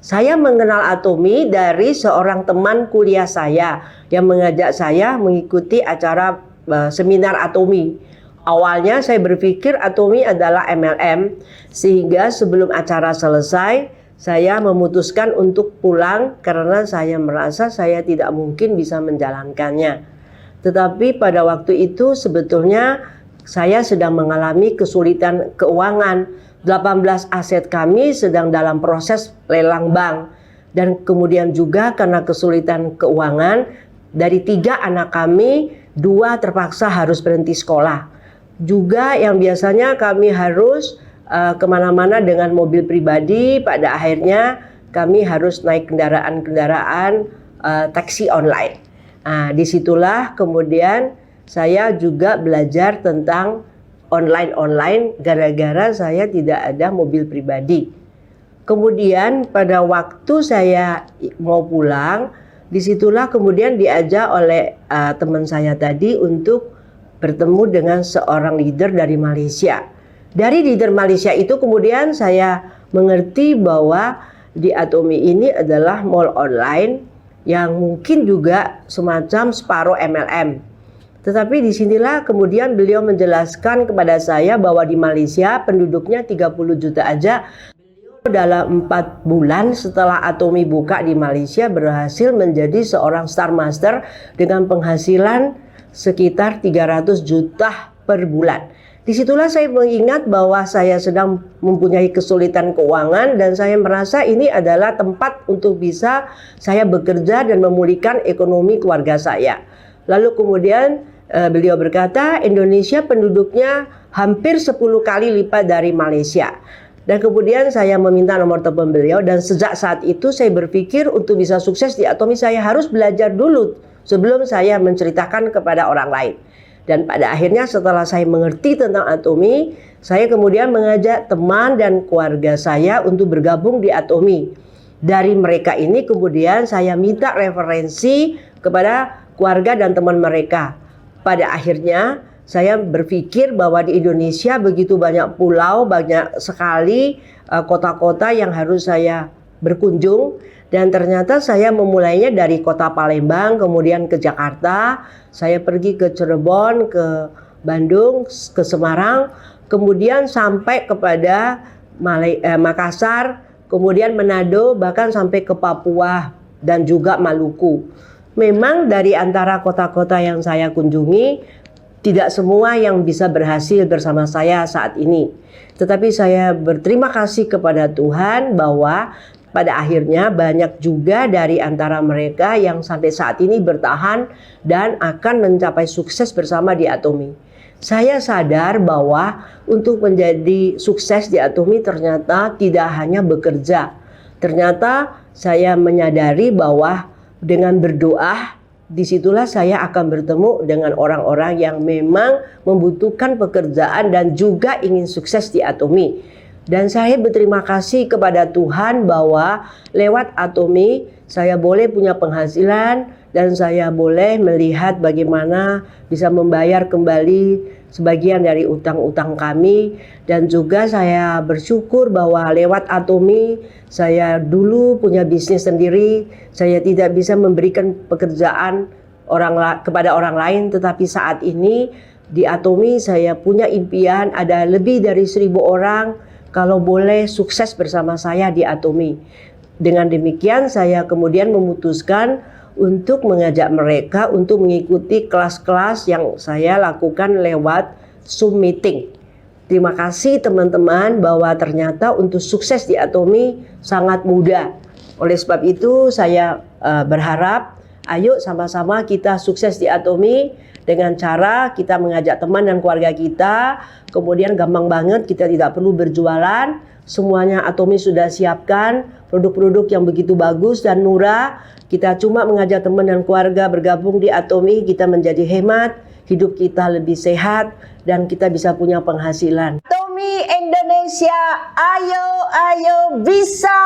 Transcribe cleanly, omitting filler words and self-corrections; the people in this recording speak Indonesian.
Saya mengenal Atomi dari seorang teman kuliah saya yang mengajak saya mengikuti acara seminar Atomi. Awalnya saya berpikir Atomi adalah MLM, sehingga sebelum acara selesai, saya memutuskan untuk pulang karena saya merasa saya tidak mungkin bisa menjalankannya. Tetapi pada waktu itu sebetulnya saya sedang mengalami kesulitan keuangan. 18 aset kami sedang dalam proses lelang bank. Dan kemudian juga karena kesulitan keuangan, dari 3 anak kami, 2 terpaksa harus berhenti sekolah. Juga yang biasanya kami harus kemana-mana dengan mobil pribadi, pada akhirnya kami harus naik kendaraan-kendaraan taksi online. Nah, disitulah kemudian saya juga belajar tentang online gara-gara saya tidak ada mobil pribadi. Kemudian pada waktu saya mau pulang, disitulah kemudian diajak oleh teman saya tadi untuk bertemu dengan seorang leader dari Malaysia. Dari leader Malaysia itu kemudian saya mengerti bahwa di Atomi ini adalah mall online yang mungkin juga semacam separuh MLM. Tetapi disinilah kemudian beliau menjelaskan kepada saya bahwa di Malaysia penduduknya 30 juta aja. Beliau dalam 4 bulan setelah Atomi buka di Malaysia berhasil menjadi seorang Star Master dengan penghasilan sekitar 300 juta per bulan. Disitulah saya mengingat bahwa saya sedang mempunyai kesulitan keuangan dan saya merasa ini adalah tempat untuk bisa saya bekerja dan memulihkan ekonomi keluarga saya. Lalu kemudian beliau berkata Indonesia penduduknya hampir 10 kali lipat dari Malaysia. Dan kemudian saya meminta nomor telepon beliau dan sejak saat itu saya berpikir untuk bisa sukses di Atomi saya harus belajar dulu sebelum saya menceritakan kepada orang lain. Dan pada akhirnya setelah saya mengerti tentang Atomi, saya kemudian mengajak teman dan keluarga saya untuk bergabung di Atomi. Dari mereka ini kemudian saya minta referensi kepada keluarga dan teman mereka. Pada akhirnya saya berpikir bahwa di Indonesia begitu banyak pulau, banyak sekali kota-kota yang harus saya berkunjung. Dan ternyata saya memulainya dari kota Palembang, kemudian ke Jakarta, saya pergi ke Cirebon, ke Bandung, ke Semarang, kemudian sampai kepada Makassar, kemudian Manado, bahkan sampai ke Papua dan juga Maluku. Memang dari antara kota-kota yang saya kunjungi, tidak semua yang bisa berhasil bersama saya saat ini. Tetapi saya berterima kasih kepada Tuhan bahwa pada akhirnya banyak juga dari antara mereka yang sampai saat ini bertahan dan akan mencapai sukses bersama di Atomi. Saya sadar bahwa untuk menjadi sukses di Atomi ternyata tidak hanya bekerja. Ternyata saya menyadari bahwa dengan berdoa, disitulah saya akan bertemu dengan orang-orang yang memang membutuhkan pekerjaan dan juga ingin sukses di Atomi. Dan saya berterima kasih kepada Tuhan bahwa lewat Atomi saya boleh punya penghasilan dan saya boleh melihat bagaimana bisa membayar kembali sebagian dari utang-utang kami. Dan juga saya bersyukur bahwa lewat Atomi saya dulu punya bisnis sendiri. Saya tidak bisa memberikan pekerjaan kepada orang lain, tetapi saat ini di Atomi saya punya impian ada lebih dari 1.000 orang kalau boleh sukses bersama saya di Atomi. Dengan demikian saya kemudian memutuskan untuk mengajak mereka untuk mengikuti kelas-kelas yang saya lakukan lewat Zoom meeting. Terima kasih teman-teman bahwa ternyata untuk sukses di Atomi sangat mudah. Oleh sebab itu saya berharap ayo sama-sama kita sukses di Atomi dengan cara kita mengajak teman dan keluarga kita. Kemudian gampang banget, kita tidak perlu berjualan. Semuanya Atomi sudah siapkan produk-produk yang begitu bagus dan murah. Kita cuma mengajak teman dan keluarga bergabung di Atomi, kita menjadi hemat, hidup kita lebih sehat dan kita bisa punya penghasilan. Atomi Indonesia, ayo bisa.